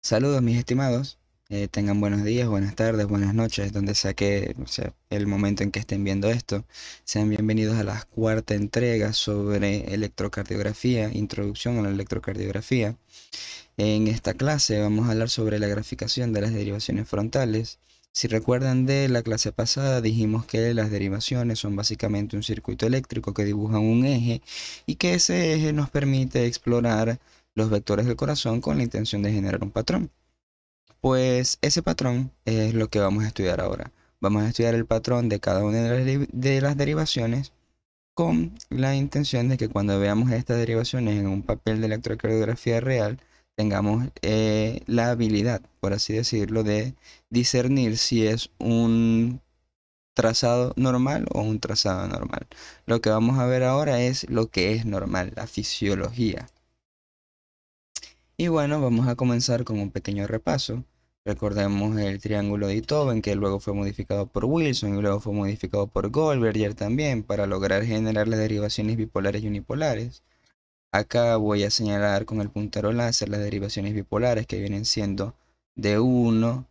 Saludos mis estimados. Tengan buenos días, buenas tardes, buenas noches, donde sea que, o sea, el momento en que estén viendo esto. Sean bienvenidos a la cuarta entrega sobre electrocardiografía, introducción a la electrocardiografía. En esta clase vamos a hablar sobre la graficación de las derivaciones frontales. Si recuerdan de la clase pasada, dijimos que las derivaciones son básicamente un circuito eléctrico que dibuja un eje y que ese eje nos permite explorar los vectores del corazón con la intención de generar un patrón. Pues ese patrón es lo que vamos a estudiar ahora. Vamos a estudiar el patrón de cada una de las derivaciones con la intención de que cuando veamos estas derivaciones en un papel de electrocardiografía real, tengamos la habilidad, por así decirlo, de discernir si es un trazado normal o un trazado anormal. Lo que vamos a ver ahora es lo que es normal, la fisiología. Y bueno, vamos a comenzar con un pequeño repaso. Recordemos el triángulo de Itoven, que luego fue modificado por Wilson y luego fue modificado por Goldberger también para lograr generar las derivaciones bipolares y unipolares. Acá voy a señalar con el puntero láser las derivaciones bipolares que vienen siendo D1,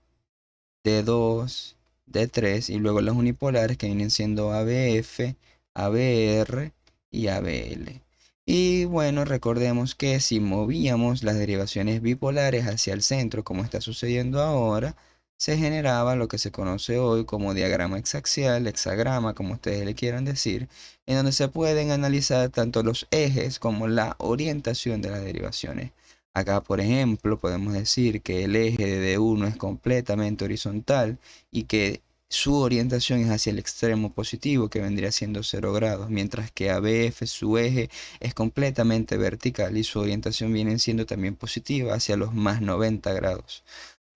D2, D3 y luego las unipolares que vienen siendo ABF, ABR y ABL. Y bueno, recordemos que si movíamos las derivaciones bipolares hacia el centro, como está sucediendo ahora, se generaba lo que se conoce hoy como diagrama hexaxial, hexagrama, como ustedes le quieran decir, en donde se pueden analizar tanto los ejes como la orientación de las derivaciones. Acá, por ejemplo, podemos decir que el eje de D1 es completamente horizontal y que su orientación es hacia el extremo positivo, que vendría siendo 0 grados, mientras que ABF, su eje, es completamente vertical y su orientación viene siendo también positiva hacia los más 90 grados.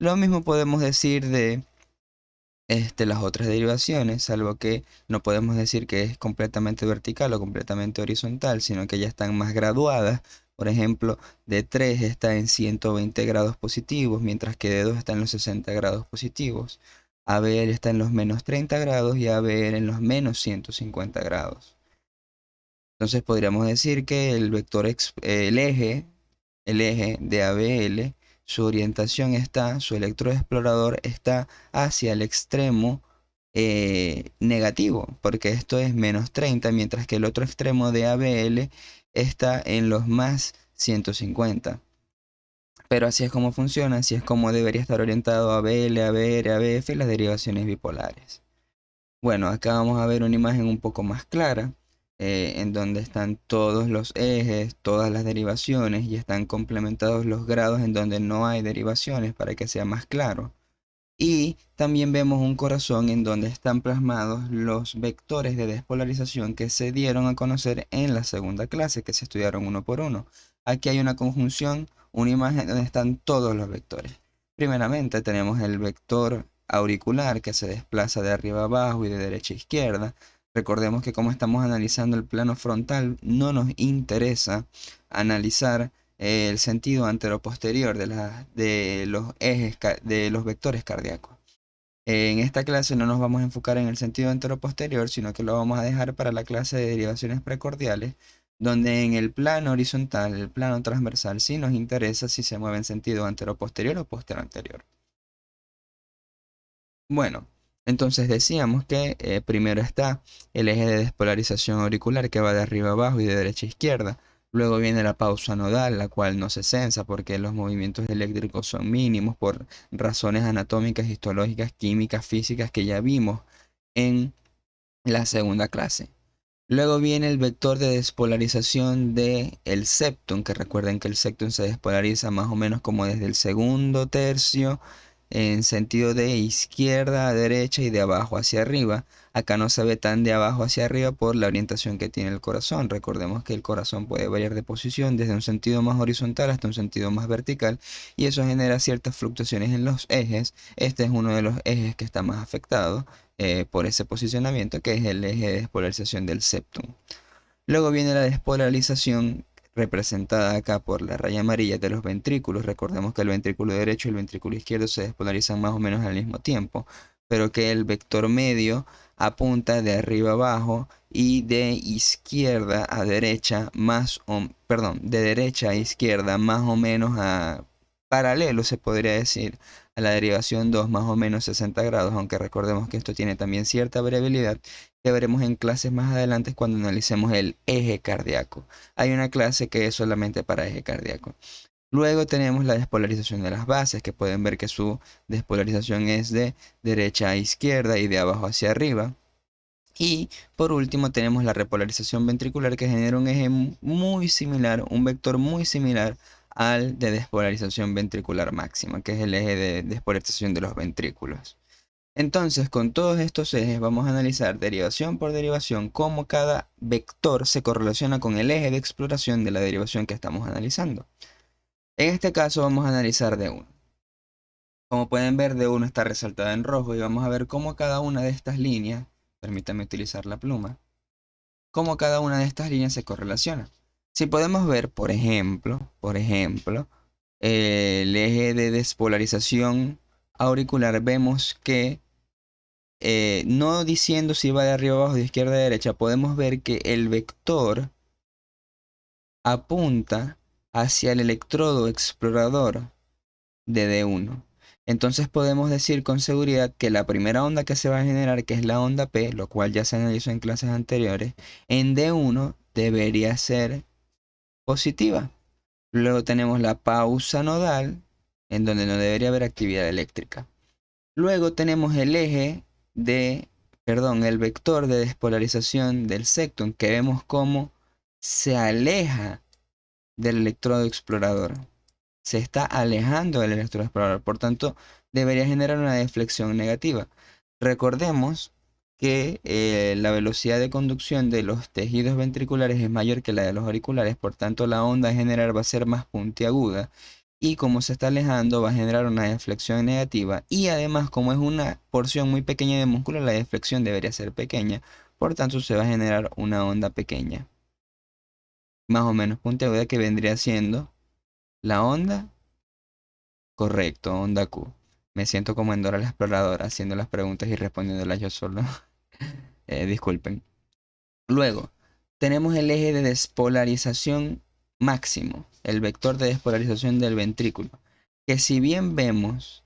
Lo mismo podemos decir de las otras derivaciones, salvo que no podemos decir que es completamente vertical o completamente horizontal, sino que ya están más graduadas. Por ejemplo, D3 está en 120 grados positivos, mientras que D2 está en los 60 grados positivos. ABL está en los menos 30 grados y ABR en los menos 150 grados. Entonces podríamos decir que el eje de ABL, su orientación está, su electroexplorador está hacia el extremo negativo, porque esto es menos 30, mientras que el otro extremo de ABL está en los más 150. Pero así es como funciona, así es como debería estar orientado ABL, ABR, ABF y las derivaciones bipolares. Bueno, acá vamos a ver una imagen un poco más clara, en donde están todos los ejes, todas las derivaciones y están complementados los grados en donde no hay derivaciones para que sea más claro. Y también vemos un corazón en donde están plasmados los vectores de despolarización que se dieron a conocer en la segunda clase, que se estudiaron uno por uno. Aquí hay una conjunción, una imagen donde están todos los vectores. Primeramente tenemos el vector auricular que se desplaza de arriba a abajo y de derecha a izquierda. Recordemos que como estamos analizando el plano frontal, no nos interesa analizar el sentido anteroposterior de los ejes de los vectores cardíacos. En esta clase no nos vamos a enfocar en el sentido anteroposterior, sino que lo vamos a dejar para la clase de derivaciones precordiales, donde en el plano horizontal, el plano transversal, sí nos interesa si se mueve en sentido anteroposterior o posterior-anterior. Bueno, entonces decíamos que primero está el eje de despolarización auricular que va de arriba a abajo y de derecha a izquierda. Luego viene la pausa nodal, la cual no se censa porque los movimientos eléctricos son mínimos por razones anatómicas, histológicas, químicas, físicas que ya vimos en la segunda clase. Luego viene el vector de despolarización del septum, que recuerden que el septum se despolariza más o menos como desde el segundo tercio en sentido de izquierda a derecha y de abajo hacia arriba. Acá no se ve tan de abajo hacia arriba por la orientación que tiene el corazón. Recordemos que el corazón puede variar de posición desde un sentido más horizontal hasta un sentido más vertical y eso genera ciertas fluctuaciones en los ejes. Este es uno de los ejes que está más afectado por ese posicionamiento, que es el eje de despolarización del septum. Luego viene la despolarización representada acá por la raya amarilla de los ventrículos. Recordemos que el ventrículo derecho y el ventrículo izquierdo se despolarizan más o menos al mismo tiempo, pero que el vector medio apunta de arriba a abajo y de izquierda a derecha más o, perdón, de derecha a izquierda más o menos a paralelo, se podría decir, a la derivación 2 más o menos 60 grados, aunque recordemos que esto tiene también cierta variabilidad que veremos en clases más adelante cuando analicemos el eje cardíaco. Hay una clase que es solamente para eje cardíaco. Luego tenemos la despolarización de las bases, que pueden ver que su despolarización es de derecha a izquierda y de abajo hacia arriba. Y por último tenemos la repolarización ventricular, que genera un eje muy similar, un vector muy similar al de despolarización ventricular máxima, que es el eje de despolarización de los ventrículos. Entonces, con todos estos ejes vamos a analizar derivación por derivación cómo cada vector se correlaciona con el eje de exploración de la derivación que estamos analizando. En este caso vamos a analizar D1. Como pueden ver, D1 está resaltada en rojo y vamos a ver cómo cada una de estas líneas, permítanme utilizar la pluma, cómo cada una de estas líneas se correlaciona. Si podemos ver, por ejemplo, el eje de despolarización auricular, vemos que no diciendo si va de arriba abajo, de izquierda a derecha, podemos ver que el vector apunta hacia el electrodo explorador de D1. Entonces podemos decir con seguridad que la primera onda que se va a generar, que es la onda P, lo cual ya se analizó en clases anteriores, en D1 debería ser positiva. Luego tenemos la pausa nodal, en donde no debería haber actividad eléctrica. Luego tenemos el eje de, perdón, el vector de despolarización del sectum, que vemos cómo se aleja del electrodo explorador. Se está alejando del electrodo explorador, por tanto, debería generar una deflexión negativa. Recordemos que la velocidad de conducción de los tejidos ventriculares es mayor que la de los auriculares, por tanto, la onda a generar va a ser más puntiaguda y como se está alejando va a generar una deflexión negativa y además como es una porción muy pequeña de músculo, la deflexión debería ser pequeña, por tanto se va a generar una onda pequeña, más o menos puntiaguda, que vendría siendo la onda, correcto, onda Q. Me siento como en Dora la Exploradora haciendo las preguntas y respondiéndolas yo solo. Disculpen. Luego, tenemos el eje de despolarización máximo, el vector de despolarización del ventrículo, que si bien vemos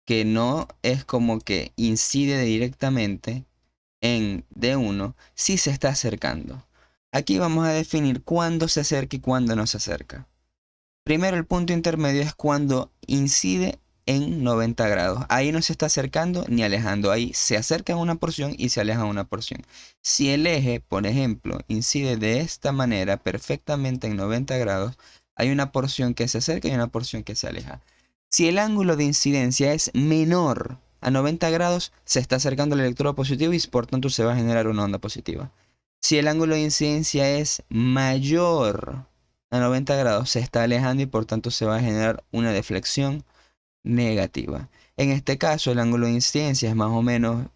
que no es como que incide directamente en D1, sí se está acercando. Aquí vamos a definir cuándo se acerca y cuándo no se acerca. Primero, el punto intermedio es cuando incide en 90 grados. Ahí no se está acercando ni alejando. Ahí se acerca a una porción y se aleja a una porción. Si el eje, por ejemplo, incide de esta manera perfectamente en 90 grados, hay una porción que se acerca y una porción que se aleja. Si el ángulo de incidencia es menor a 90 grados, se está acercando al electrodo positivo y por tanto se va a generar una onda positiva. Si el ángulo de incidencia es mayor a 90 grados, se está alejando y por tanto se va a generar una deflexión negativa. En este caso, el ángulo de incidencia es más o menos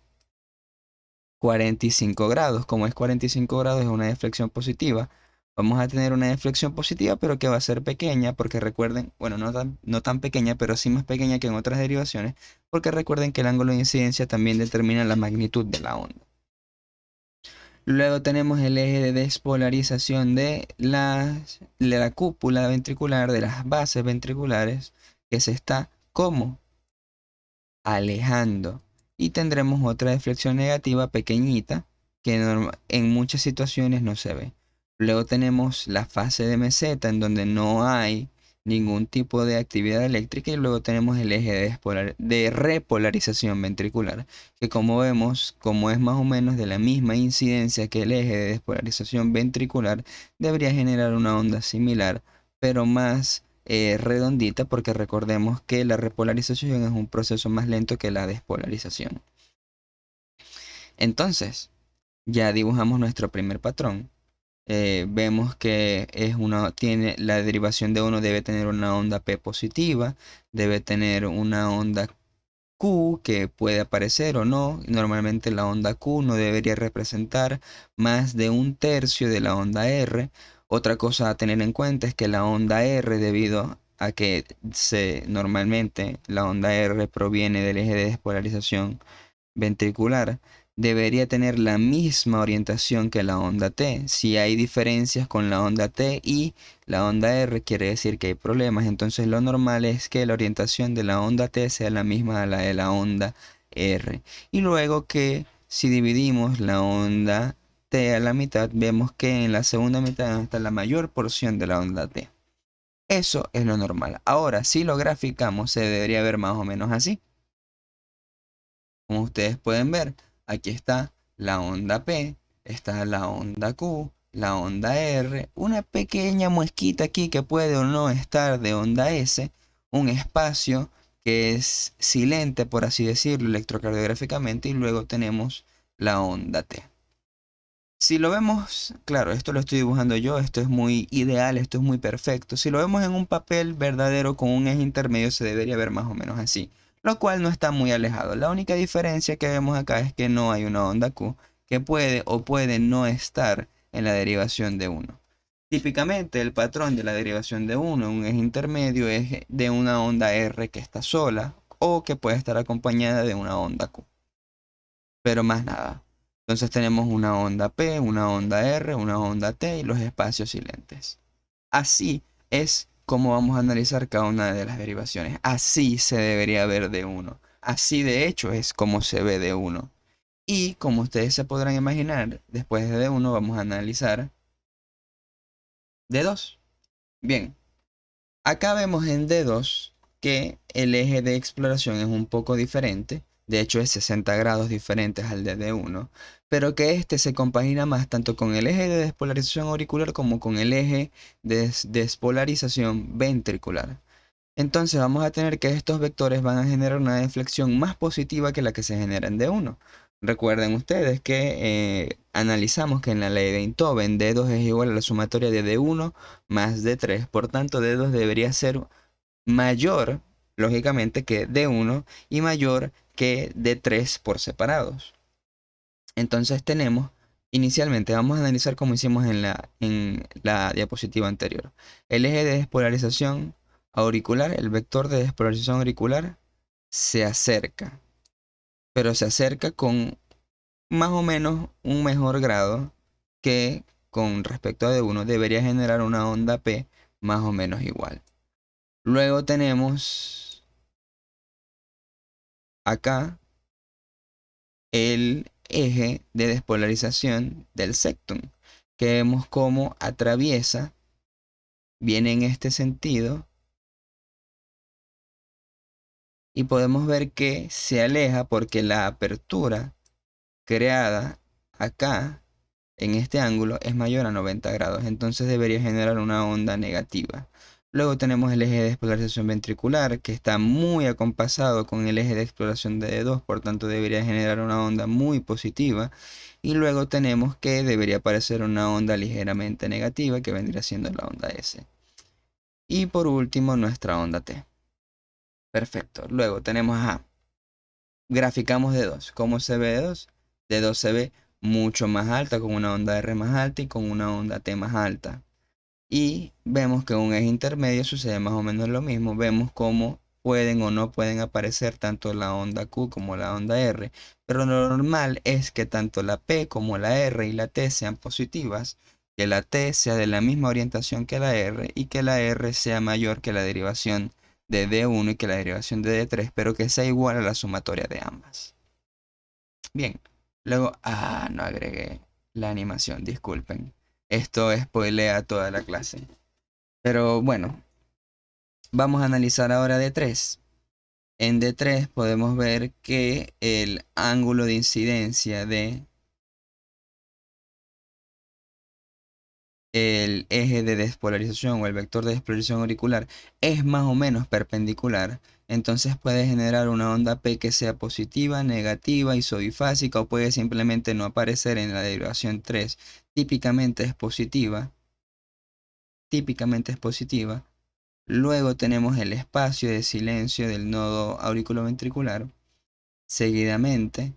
45 grados. Como es 45 grados, es una deflexión positiva. Vamos a tener una deflexión positiva, pero que va a ser pequeña, porque recuerden, bueno, no tan pequeña, pero sí más pequeña que en otras derivaciones, porque recuerden que el ángulo de incidencia también determina la magnitud de la onda. Luego tenemos el eje de despolarización de la cúpula ventricular, de las bases ventriculares, que se está como alejando. Y tendremos otra deflexión negativa pequeñita que en muchas situaciones no se ve. Luego tenemos la fase de meseta en donde no hay ningún tipo de actividad eléctrica y luego tenemos el eje de repolarización ventricular, que como vemos, como es más o menos de la misma incidencia que el eje de despolarización ventricular, debería generar una onda similar, pero más redondita, porque recordemos que la repolarización es un proceso más lento que la despolarización. Entonces, ya dibujamos nuestro primer patrón. Vemos que tiene la derivación de uno debe tener una onda P positiva, debe tener una onda Q que puede aparecer o no. Normalmente la onda Q no debería representar más de un tercio de la onda R. Otra cosa a tener en cuenta es que la onda R, debido a que normalmente la onda R proviene del eje de despolarización ventricular, debería tener la misma orientación que la onda T. Si hay diferencias con la onda T y la onda R, quiere decir que hay problemas. Entonces lo normal es que la orientación de la onda T sea la misma a la de la onda R. Y luego que si dividimos la onda T a la mitad, vemos que en la segunda mitad está la mayor porción de la onda T. Eso es lo normal. Ahora, si lo graficamos, se debería ver más o menos así. Como ustedes pueden ver, aquí está la onda P, está la onda Q, la onda R, una pequeña muesquita aquí que puede o no estar de onda S, un espacio que es silente, por así decirlo, electrocardiográficamente, y luego tenemos la onda T. Si lo vemos, claro, esto lo estoy dibujando yo, esto es muy ideal, esto es muy perfecto. Si lo vemos en un papel verdadero con un eje intermedio, se debería ver más o menos así, lo cual no está muy alejado. La única diferencia que vemos acá es que no hay una onda Q que puede o puede no estar en la derivación de uno. Típicamente el patrón de la derivación de uno en un eje intermedio es de una onda R que está sola o que puede estar acompañada de una onda Q, pero más nada. Entonces tenemos una onda P, una onda R, una onda T y los espacios silentes. Así es como vamos a analizar cada una de las derivaciones. Así se debería ver de uno. Así de hecho es como se ve de uno. Y como ustedes se podrán imaginar, después de D1 vamos a analizar D2. Bien, acá vemos en D2 que el eje de exploración es un poco diferente, de hecho es 60 grados diferentes al de D1, pero que este se compagina más tanto con el eje de despolarización auricular como con el eje de despolarización ventricular. Entonces vamos a tener que estos vectores van a generar una deflexión más positiva que la que se genera en D1. Recuerden ustedes que analizamos que en la ley de Einthoven D2 es igual a la sumatoria de D1 más D3. Por tanto, D2 debería ser mayor, lógicamente, que D1 y mayor que D3 por separados. Entonces tenemos, inicialmente vamos a analizar como hicimos en la diapositiva anterior. El eje de despolarización auricular, el vector de despolarización auricular, se acerca, pero se acerca con más o menos un mejor grado que con respecto a D1 debería generar una onda P más o menos igual. Luego tenemos acá el eje de despolarización del septum, que vemos cómo atraviesa, viene en este sentido, y podemos ver que se aleja porque la apertura creada acá, en este ángulo, es mayor a 90 grados, entonces debería generar una onda negativa. Luego tenemos el eje de despolarización ventricular, que está muy acompasado con el eje de exploración de D2, por tanto debería generar una onda muy positiva. Y luego tenemos que debería aparecer una onda ligeramente negativa, que vendría siendo la onda S. Y por último, nuestra onda T. Perfecto. Luego tenemos a graficamos D2. ¿Cómo se ve D2? D2 se ve mucho más alta, con una onda R más alta y con una onda T más alta. Y vemos que en un eje intermedio sucede más o menos lo mismo. Vemos cómo pueden o no pueden aparecer tanto la onda Q como la onda R. Pero lo normal es que tanto la P como la R y la T sean positivas, que la T sea de la misma orientación que la R y que la R sea mayor que la derivación de D1 y que la derivación de D3, pero que sea igual a la sumatoria de ambas. Bien, luego, no agregué la animación, disculpen. Esto spoilea toda la clase. Pero bueno, vamos a analizar ahora D3. En D3 podemos ver que el ángulo de incidencia de el eje de despolarización o el vector de despolarización auricular es más o menos perpendicular. Entonces puede generar una onda P que sea positiva, negativa, isobifásica, o puede simplemente no aparecer en la derivación 3. Típicamente es positiva. Típicamente es positiva. Luego tenemos el espacio de silencio del nodo auriculoventricular. Seguidamente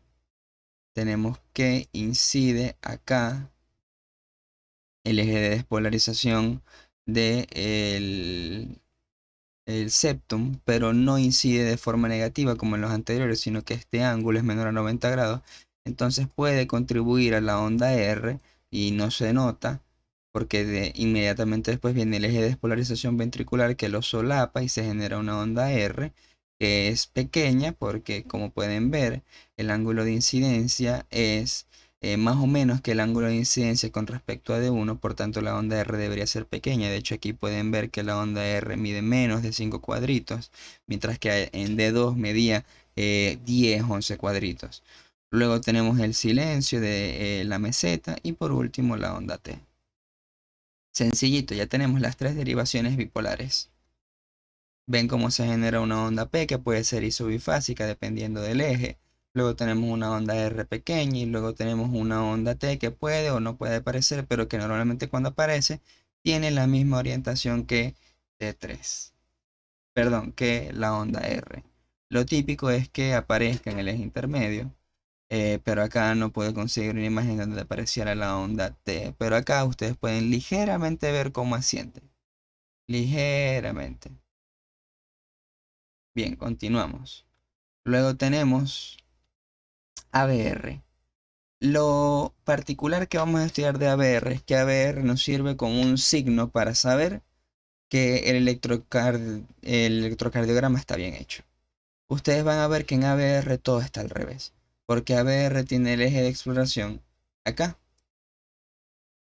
tenemos que incide acá el eje de despolarización del el septum, pero no incide de forma negativa como en los anteriores, sino que este ángulo es menor a 90 grados. entonces puede contribuir a la onda R y no se nota porque inmediatamente después viene el eje de despolarización ventricular que lo solapa y se genera una onda R que es pequeña porque, como pueden ver, el ángulo de incidencia es más o menos que el ángulo de incidencia con respecto a D1, por tanto la onda R debería ser pequeña. De hecho, aquí pueden ver que la onda R mide menos de 5 cuadritos, mientras que en D2 medía 10, 11 cuadritos. Luego tenemos el silencio de la meseta y por último la onda T. Sencillito, ya tenemos las tres derivaciones bipolares. Ven cómo se genera una onda P que puede ser isobifásica dependiendo del eje. Luego tenemos una onda R pequeña y luego tenemos una onda T que puede o no puede aparecer, pero que normalmente cuando aparece tiene la misma orientación que T3. Perdón, que la onda R. Lo típico es que aparezca en el eje intermedio, pero acá no puedo conseguir una imagen donde apareciera la onda T. Pero acá ustedes pueden ligeramente ver cómo asciende. Ligeramente. Bien, continuamos. Luego tenemos ABR. Lo particular que vamos a estudiar de ABR es que ABR nos sirve como un signo para saber que el electrocardiograma está bien hecho. Ustedes van a ver que en ABR todo está al revés, porque ABR tiene el eje de exploración acá.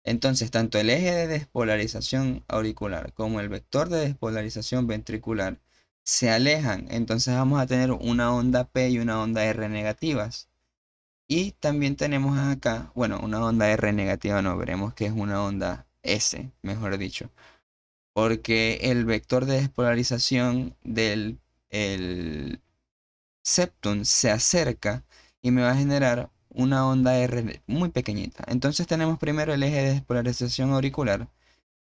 Entonces, tanto el eje de despolarización auricular como el vector de despolarización ventricular se alejan. Entonces vamos a tener una onda P y una onda R negativas. Y también tenemos acá, bueno, una onda R negativa, no, veremos que es una onda S, mejor dicho. Porque el vector de despolarización del el septum se acerca y me va a generar una onda R muy pequeñita. Entonces tenemos primero el eje de despolarización auricular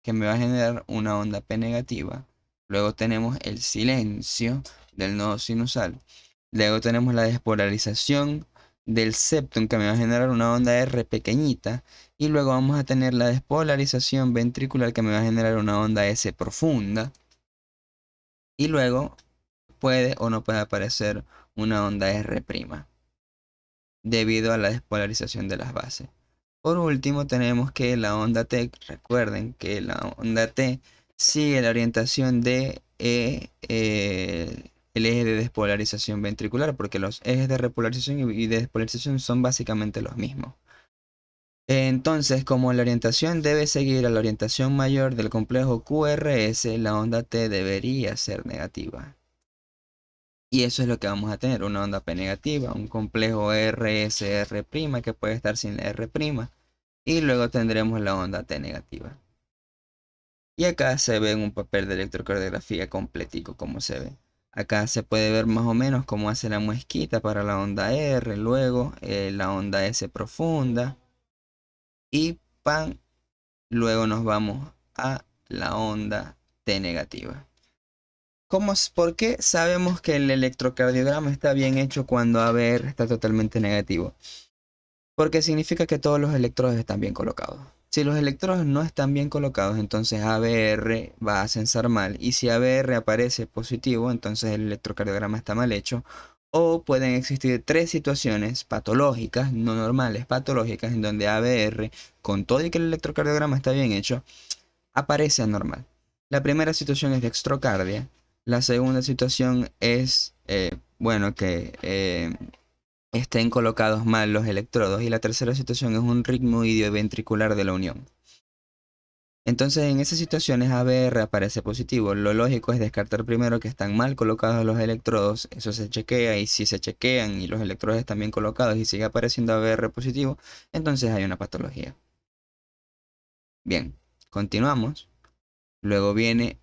que me va a generar una onda P negativa. Luego tenemos el silencio del nodo sinusal. Luego tenemos la despolarización del septum que me va a generar una onda R pequeñita. Y luego vamos a tener la despolarización ventricular que me va a generar una onda S profunda. Y luego puede o no puede aparecer una onda R' debido a la despolarización de las bases. Por último tenemos que la onda T, recuerden que la onda T sigue la orientación de el eje de despolarización ventricular, porque los ejes de repolarización y de despolarización son básicamente los mismos. Entonces, como la orientación debe seguir a la orientación mayor del complejo QRS, la onda T debería ser negativa. Y eso es lo que vamos a tener, una onda P negativa, un complejo RSR' que puede estar sin la R', y luego tendremos la onda T negativa. Y acá se ve un papel de electrocardiografía completico como se ve. Acá se puede ver más o menos cómo hace la muesquita para la onda R, luego la onda S profunda y pan, luego nos vamos a la onda T negativa. ¿Por qué sabemos que el electrocardiograma está bien hecho cuando ABR está totalmente negativo? Porque significa que todos los electrodos están bien colocados. Si los electrodos no están bien colocados, entonces ABR va a censar mal. Y si ABR aparece positivo, entonces el electrocardiograma está mal hecho. O pueden existir tres situaciones patológicas, no normales, patológicas, en donde ABR, con todo y que el electrocardiograma está bien hecho, aparece anormal. La primera situación es dextrocardia. La segunda situación es, bueno, que estén colocados mal los electrodos. Y la tercera situación es un ritmo idioventricular de la unión. Entonces, en esas situaciones ABR aparece positivo. Lo lógico es descartar primero que están mal colocados los electrodos. Eso se chequea y si se chequean y los electrodos están bien colocados y sigue apareciendo ABR positivo, entonces hay una patología. Bien, continuamos. Luego viene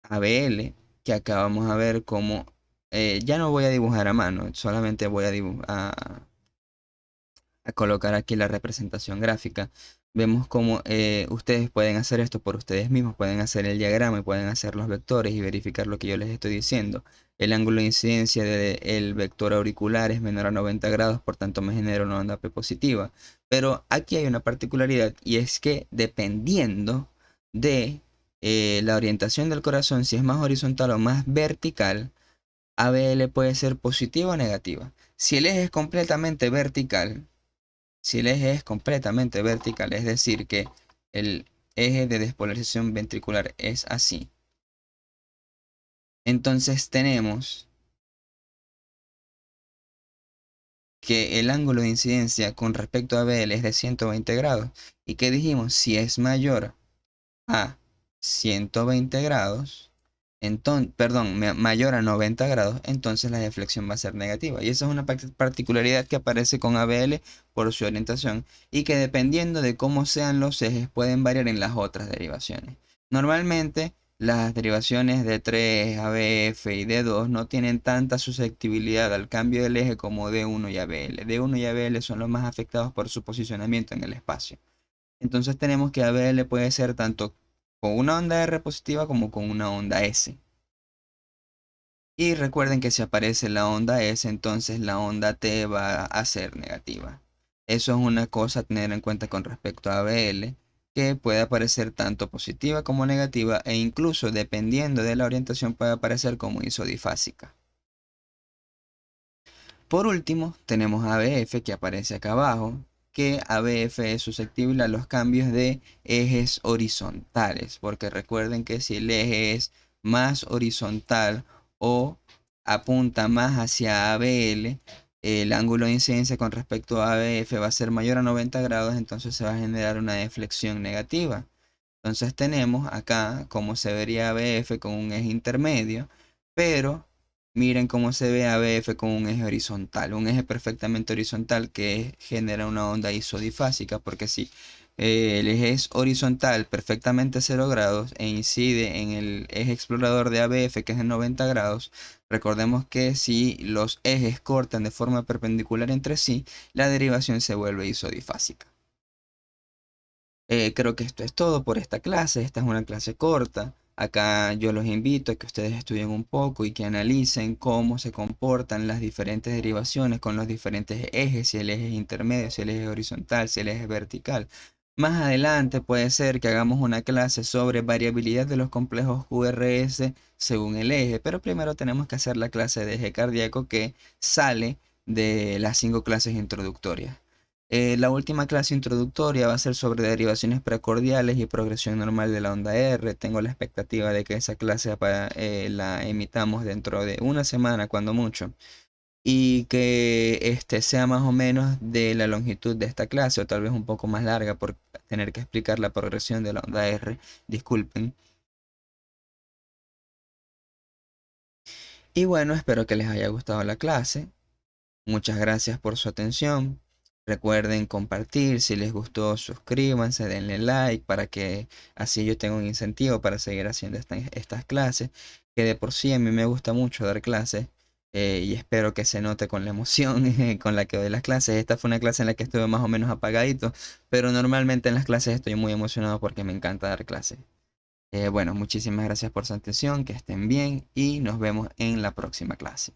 ABL, que acá vamos a ver cómo ya no voy a dibujar a mano, solamente voy a colocar aquí la representación gráfica. Vemos cómo ustedes pueden hacer esto por ustedes mismos, pueden hacer el diagrama y pueden hacer los vectores y verificar lo que yo les estoy diciendo. El ángulo de incidencia del vector auricular es menor a 90 grados, por tanto me genera una onda P positiva. Pero aquí hay una particularidad y es que dependiendo de la orientación del corazón, si es más horizontal o más vertical, ABL puede ser positiva o negativa. Si el eje es completamente vertical, Si el eje es completamente vertical, es decir, que el eje de despolarización ventricular es así, entonces tenemos que el ángulo de incidencia con respecto a BL es de 120 grados. ¿Y qué dijimos? Si es mayor a 120 grados, entonces, perdón, mayor a 90 grados, entonces la deflexión va a ser negativa. Y esa es una particularidad que aparece con ABL por su orientación y que dependiendo de cómo sean los ejes pueden variar en las otras derivaciones. Normalmente las derivaciones de 3, ABF y D2 no tienen tanta susceptibilidad al cambio del eje como D1 y ABL. D1 y ABL son los más afectados por su posicionamiento en el espacio. Entonces tenemos que ABL puede ser tanto con una onda R positiva como con una onda S. Y recuerden que si aparece la onda S, entonces la onda T va a ser negativa. Eso es una cosa a tener en cuenta con respecto a ABL, que puede aparecer tanto positiva como negativa e incluso dependiendo de la orientación puede aparecer como isodifásica. Por último, tenemos ABF que aparece acá abajo, que ABF es susceptible a los cambios de ejes horizontales, porque recuerden que si el eje es más horizontal o apunta más hacia ABL, el ángulo de incidencia con respecto a ABF va a ser mayor a 90 grados, entonces se va a generar una deflexión negativa. Entonces tenemos acá cómo se vería ABF con un eje intermedio, pero miren cómo se ve ABF con un eje horizontal, un eje perfectamente horizontal que genera una onda isodifásica, porque si el eje es horizontal perfectamente 0 grados e incide en el eje explorador de ABF que es de 90 grados, recordemos que si los ejes cortan de forma perpendicular entre sí, la derivación se vuelve isodifásica. Creo que esto es todo por esta clase. Esta es una clase corta. Acá yo los invito a que ustedes estudien un poco y que analicen cómo se comportan las diferentes derivaciones con los diferentes ejes, si el eje es intermedio, si el eje es horizontal, si el eje es vertical. Más adelante puede ser que hagamos una clase sobre variabilidad de los complejos QRS según el eje, pero primero tenemos que hacer la clase de eje cardíaco que sale de las 5 clases introductorias. La última clase introductoria va a ser sobre derivaciones precordiales y progresión normal de la onda R. Tengo la expectativa de que esa clase la emitamos dentro de una semana, cuando mucho, y que este sea más o menos de la longitud de esta clase, o tal vez un poco más larga por tener que explicar la progresión de la onda R. Disculpen. Y bueno, espero que les haya gustado la clase. Muchas gracias por su atención. Recuerden compartir, si les gustó, suscríbanse, denle like para que así yo tenga un incentivo para seguir haciendo estas clases, que de por sí a mí me gusta mucho dar clases y espero que se note con la emoción con la que doy las clases. Esta fue una clase en la que estuve más o menos apagadito, pero normalmente en las clases estoy muy emocionado porque me encanta dar clases. Bueno, muchísimas gracias por su atención, que estén bien y nos vemos en la próxima clase.